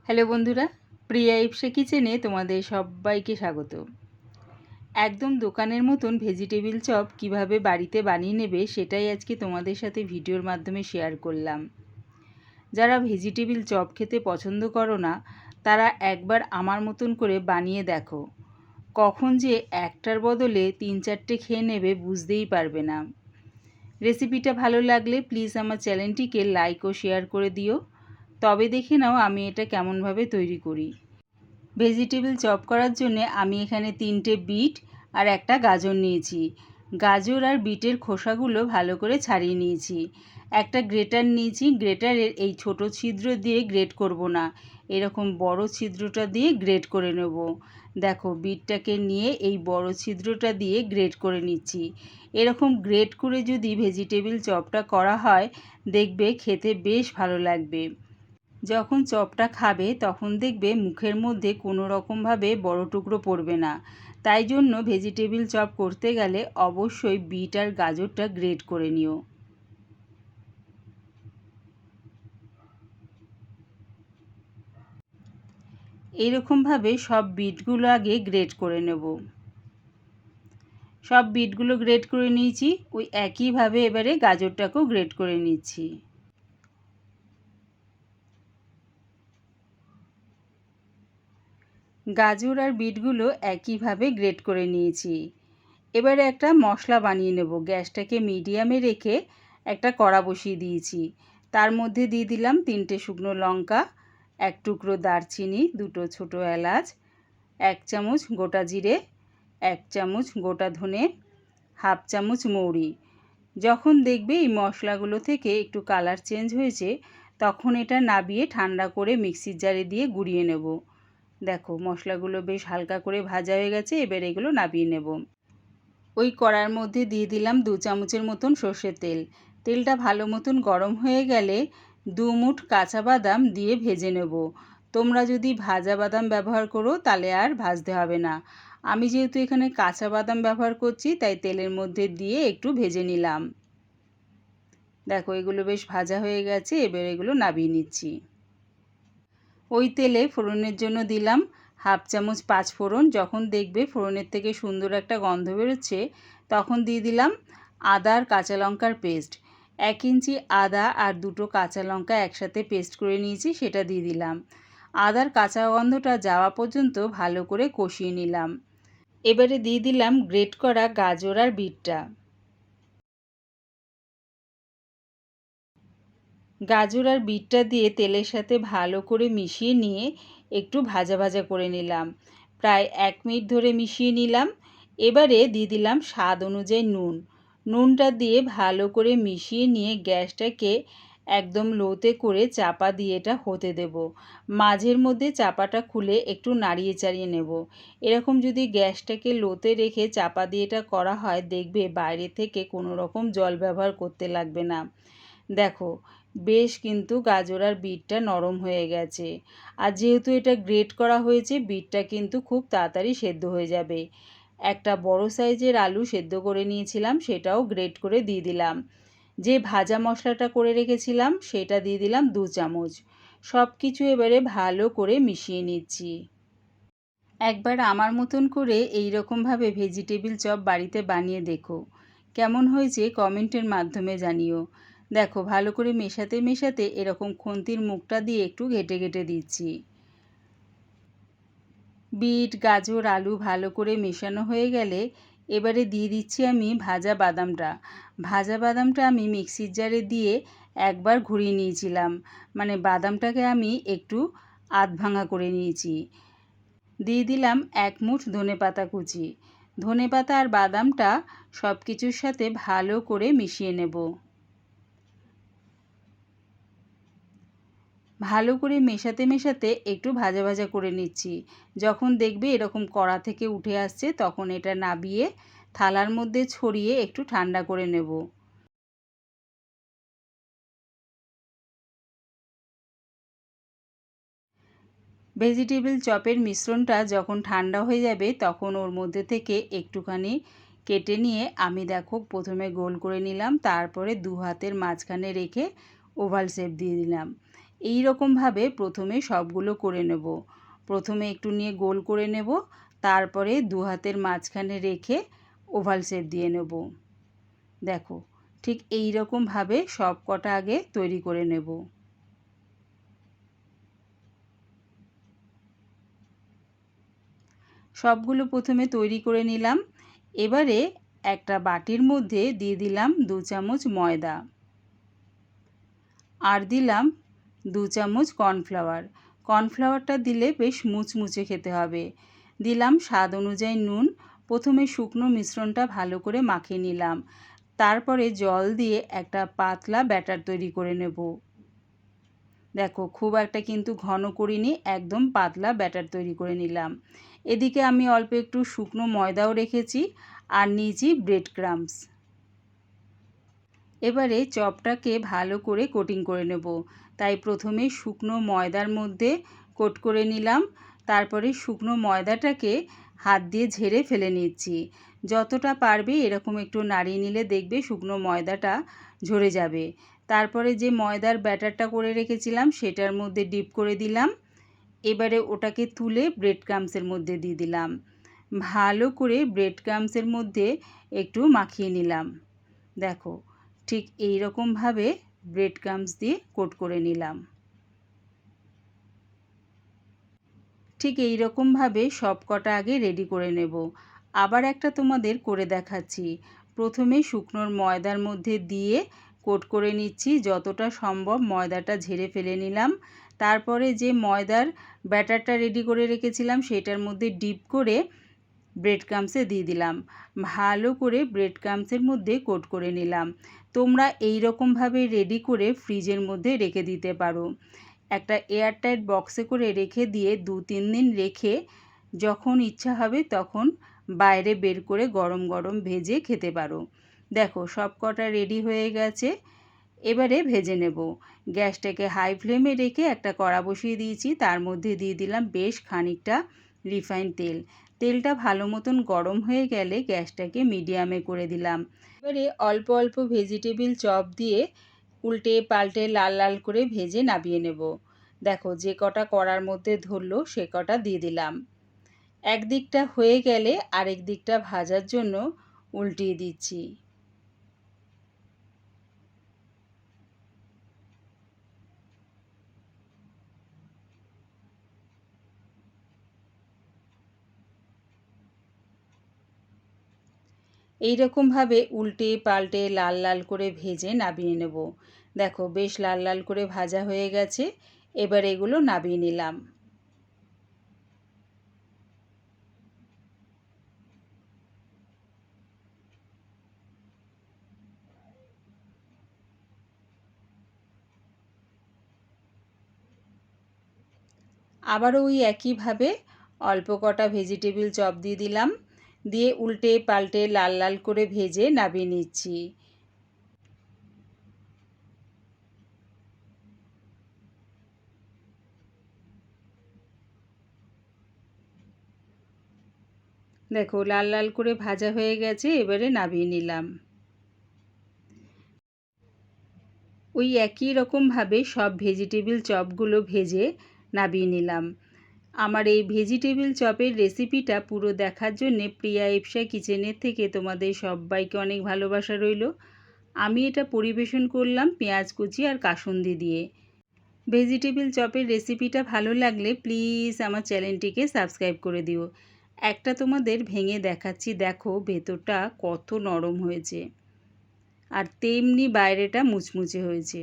Hello বন্ধুরা, প্রিয়া ইপসা কিচেনে তোমাদের সবাইকে স্বাগত। একদম দোকানের মতন ভেজিটেবিল চপ কিভাবে বাড়িতে বানিয়ে নেবে সেটাই আজকে তোমাদের সাথে ভিডিওর মাধ্যমে শেয়ার করলাম। যারা ভেজিটেবিল চপ খেতে পছন্দ করো না তারা একবার আমার মতন করে বানিয়ে দেখো, কখন যে একটার বদলে 3-4টে খেয়ে নেবে বুঝতেই পারবে না। রেসিপিটা ভালো লাগলে প্লিজ আমার চ্যানেলটিকে লাইক ও শেয়ার করে দিও। তবে দেখে নাও আমি এটা কেমনভাবে তৈরি করি। ভেজিটেবল চপ করার জন্য আমি এখানে 3টে বিট আর একটা গাজর নিয়েছি। গাজর আর বিটের খোসাগুলো ভালো করে ছাড়িয়ে নিয়েছি। একটা গ্রেটার নিয়েছি, গ্রেটারের এই ছোট ছিদ্র দিয়ে গ্রেট করব না, এরকম বড় ছিদ্রটা দিয়ে গ্রেট করে নেব। দেখো বিটটাকে নিয়ে এই বড় ছিদ্রটা দিয়ে গ্রেট করে নিচ্ছি। এরকম গ্রেট করে যদি ভেজিটেবল চপটা করা হয় দেখবে খেতে বেশ ভালো লাগবে। যখন চপটা খাবে তখন দেখবে মুখের মধ্যে কোনো রকমভাবে বড় টুকরো পড়বে না। তাই জন্য ভেজিটেবল চপ করতে গেলে অবশ্যই বিট আর গাজরটা গ্রেট করে নিও। এইরকমভাবে সব বিটগুলো আগে গ্রেট করে নেব। সব বিটগুলো গ্রেট করে নিয়েছি, ওই একইভাবে এবারে গাজরটাকেও গ্রেট করে নিচ্ছি। গাজর আর বিটগুলো একইভাবে গ্রেট করে নিয়েছি। এবারে একটা মশলা বানিয়ে নেব। গ্যাসটাকে মিডিয়ামে রেখে একটা কড়া বসিয়ে দিয়েছি। তার মধ্যে দিয়ে দিলাম 3টে শুকনো লঙ্কা, 1 টুকরো দারচিনি, 2টো ছোটো এলাচ, 1 চামচ গোটা জিরে, 1 চামচ গোটা ধনে, হাফ চামচ মৌরি। যখন দেখবে এই মশলাগুলো থেকে একটু কালার চেঞ্জ হয়েছে তখন এটা নাবিয়ে ঠান্ডা করে মিক্সির জারে দিয়ে গুঁড়িয়ে নেব। দেখো মশলাগুলো বেশ হালকা করে ভাজা হয়ে গেছে, এবার এগুলো নাবিয়ে নেব। ওই কড়ার মধ্যে দিয়ে দিলাম 2 চামচের মতন সর্ষের তেল। তেলটা ভালো মতন গরম হয়ে গেলে 2 মুঠ কাঁচা বাদাম দিয়ে ভেজে নেব। তোমরা যদি ভাজা বাদাম ব্যবহার করো তাহলে আর ভাজতে হবে না। আমি যেহেতু এখানে কাঁচা বাদাম ব্যবহার করছি তাই তেলের মধ্যে দিয়ে একটু ভেজে নিলাম। দেখো এগুলো বেশ ভাজা হয়ে গেছে, এবার এগুলো নাবিয়ে নিচ্ছি। ওই তেলে ফোড়নের জন্য দিলাম হাফ চামচ 5 ফোড়ন। যখন দেখবে ফোড়নের থেকে সুন্দর একটা গন্ধ বেরোচ্ছে তখন দিয়ে দিলাম আদা আর কাঁচা লঙ্কার পেস্ট। 1 ইঞ্চি আদা আর 2টো কাঁচা লঙ্কা একসাথে পেস্ট করে নিয়েছি, সেটা দিয়ে দিলাম। আদার কাঁচা গন্ধটা যাওয়া পর্যন্ত ভালো করে কষিয়ে নিলাম। এবারে দিয়ে দিলাম গ্রেট করা গাজর আর বিটটা। গাজর আর বিটটা দিয়ে তেলের সাথে ভালো করে মিশিয়ে নিয়ে একটু ভাজা ভাজা করে নিলাম। প্রায় 1 মিনিট ধরে মিশিয়ে নিলাম। এবারে দিয়ে দিলাম স্বাদ অনুযায়ী নুন। নুনটা দিয়ে ভালো করে মিশিয়ে নিয়ে গ্যাসটাকে একদম লোতে করে চাপা দিয়ে এটা হতে দেব। মাঝের মধ্যে চাপাটা খুলে একটু নাড়িয়ে চাড়িয়ে নেব। এরকম যদি গ্যাসটাকে লোতে রেখে চাপা দিয়ে এটা করা হয় দেখবে বাইরে থেকে কোনো রকম জল ব্যবহার করতে লাগবে না। দেখো বেশ কিন্তু গাজর আর বিটটা নরম হয়ে গেছে। আর যেহেতু এটা গ্রেট করা হয়েছে বিটটা কিন্তু খুব তাড়াতাড়ি সেদ্ধ হয়ে যাবে। একটা বড় সাইজের আলু সেদ্ধ করে নিয়েছিলাম, সেটাও গ্রেট করে দিয়ে দিলাম। যে ভাজা মশলাটা করে রেখেছিলাম সেটা দিয়ে দিলাম 2 চামচ। সব কিছু এবারে ভালো করে মিশিয়ে নিচ্ছি। একবার আমার মতন করে এই রকমভাবে ভেজিটেবিল চপ বাড়িতে বানিয়ে দেখো, কেমন হয়েছে কমেন্টের মাধ্যমে জানিও। দেখো ভালো করে মেশাতে মেশাতে এরকম খুন্তির মুখটা দিয়ে একটু ঘেটে ঘেটে দিচ্ছি। বিট গাজর আলু ভালো করে মেশানো হয়ে গেলে এবারে দিয়ে দিচ্ছি আমি ভাজা বাদামটা। ভাজা বাদামটা আমি মিক্সির জারে দিয়ে একবার ঘুরিয়ে নিয়েছিলাম, মানে বাদামটাকে আমি একটু আধ ভাঙা করে নিয়েছি। দিয়ে দিলাম 1 মুঠ ধনেপাতা কুচি। ধনেপাতা আর বাদামটা সব কিছুর সাথে ভালো করে মিশিয়ে নেব। ভালো করে মেশাতে মেশাতে একটু ভাজা ভাজা করে নিচ্ছি। যখন দেখবে এরকম কড়া থেকে উঠে আসছে তখন এটা নাবিয়ে থালার মধ্যে ছড়িয়ে একটু ঠান্ডা করে নেব। ভেজিটেবল চপের মিশ্রণটা যখন ঠান্ডা হয়ে যাবে তখন ওর মধ্যে থেকে একটুখানি কেটে নিয়ে আমি দেখো প্রথমে গোল করে নিলাম, তারপরে 2 হাতের মাঝখানে রেখে ওভাল শেপ দিয়ে দিলাম। এই রকমভাবে প্রথমে সবগুলো করে নেব। প্রথমে একটু নিয়ে গোল করে নেব, তারপরে দু হাতের মাঝখানে রেখে ওভাল শেপ দিয়ে নেব। দেখো ঠিক এই রকমভাবে সব কটা আগে তৈরি করে নেব। সবগুলো প্রথমে তৈরি করে নিলাম। এবারে একটা বাটির মধ্যে দিয়ে দিলাম 2 চামচ ময়দা, আর দিলাম 2 চামচ কর্নফ্লাওয়ার। কর্নফ্লাওয়ারটা দিলে বেশ মুচমুচে খেতে হবে। দিলাম স্বাদ অনুযায়ী নুন। প্রথমে শুকনো মিশ্রণটা ভালো করে মাখিয়ে নিলাম, তারপরে জল দিয়ে একটা পাতলা ব্যাটার তৈরি করে নেব। দেখো খুব একটা কিন্তু ঘন করিনি, একদম পাতলা ব্যাটার তৈরি করে নিলাম। এদিকে আমি অল্প একটু শুকনো ময়দাও রেখেছি আর নিয়েছি ব্রেড ক্রাম্বস। এবারে চপটাকে ভালো করে কোটিং করে নেব। তাই প্রথমে শুকনো ময়দার মধ্যে কোট করে নিলাম, তারপরে শুকনো ময়দাটাকে হাত দিয়ে ঝেড়ে ফেলে নিচ্ছি। যতটা পারবে এরকম একটু নাড়িয়ে নিলে দেখবে শুকনো ময়দাটা ঝরে যাবে। তারপরে যে ময়দার ব্যাটারটা করে রেখেছিলাম সেটার মধ্যে ডিপ করে দিলাম। এবারে ওটাকে তুলে ব্রেড ক্রাম্বসের মধ্যে দিয়ে দিলাম। ভালো করে ব্রেড ক্রাম্বসের মধ্যে একটু মাখিয়ে নিলাম। দেখো ঠিক এই রকমভাবে ব্রেড ক্রাম্বস দিয়ে কোট করে নিলাম। ঠিক এই রকমভাবে সব কটা আগে রেডি করে নেব। আবার একটা তোমাদের করে দেখাচ্ছি। প্রথমে শুকনোর ময়দার মধ্যে দিয়ে কোট করে নিচ্ছি, যতটা সম্ভব ময়দাটা ঝেড়ে ফেলে নিলাম। তারপরে যে ময়দার ব্যাটারটা রেডি করে রেখেছিলাম সেটার মধ্যে ডিপ করে ব্রেড ক্রাম্বসে দিয়ে দিলাম। ভালো করে ব্রেড ক্রাম্বসের মধ্যে কোট করে নিলাম। তোমরা এই রকমভাবে রেডি করে ফ্রিজের মধ্যে রেখে দিতে পারো। একটা এয়ারটাইট বক্সে করে রেখে দিয়ে 2-3 দিন রেখে যখন ইচ্ছা হবে তখন বাইরে বের করে গরম গরম ভেজে খেতে পারো। দেখো সব কটা রেডি হয়ে গেছে। এবারে ভেজে নেব। গ্যাসটাকে হাই ফ্লেমে রেখে একটা কড়া বসিয়ে দিয়েছি, তার মধ্যে দিয়ে দিলাম বেশ খানিকটা রিফাইন তেল। তেলটা ভালো মতন গরম হয়ে গেলে গ্যাসটাকে মিডিয়ামে করে দিলাম। এবারে অল্প অল্প ভেজিটেবিল চপ দিয়ে উল্টে পাল্টে লাল লাল করে ভেজে নামিয়ে নেব। দেখো যে কটা কড়ার মধ্যে ধরলো সে কটা দিয়ে দিলাম। একদিকটা হয়ে গেলে আরেক দিকটা ভাজার জন্য উল্টিয়ে দিচ্ছি। এই রকমভাবে উল্টে পাল্টে লাল লাল করে ভেজে নামিয়ে নেব। দেখো বেশ লাল লাল করে ভাজা হয়ে গেছে। এবার এগুলো নামিয়ে নিলাম। আবারও ওই একইভাবে অল্প কটা ভেজিটেবিল চপ দিয়ে দিলাম, দিয়ে উল্টে পাল্টে লাল লাল করে ভেজে নামিয়ে নিচ্ছি। দেখো লাল লাল করে ভাজা হয়ে গেছে, এবারে নামিয়ে নিলাম। ওই একই রকমভাবে সব ভেজিটেবিল চপগুলো ভেজে নামিয়ে নিলাম। আমার এই ভেজিটেবিল চপের রেসিপিটা পুরো দেখার জন্যে প্রিয়া ইপসা কিচেনের থেকে তোমাদের সবাইকে অনেক ভালোবাসা রইল। আমি এটা পরিবেশন করলাম পেঁয়াজ কুচি আর কাসুন্দি দিয়ে। ভেজিটেবিল চপের রেসিপিটা ভালো লাগলে প্লিজ আমার চ্যানেলটিকে সাবস্ক্রাইব করে দিও। একটা তোমাদের ভেঙে দেখাচ্ছি, দেখো ভেতরটা কত নরম হয়েছে আর তেমনি বাইরেটা মুচমুচে হয়েছে।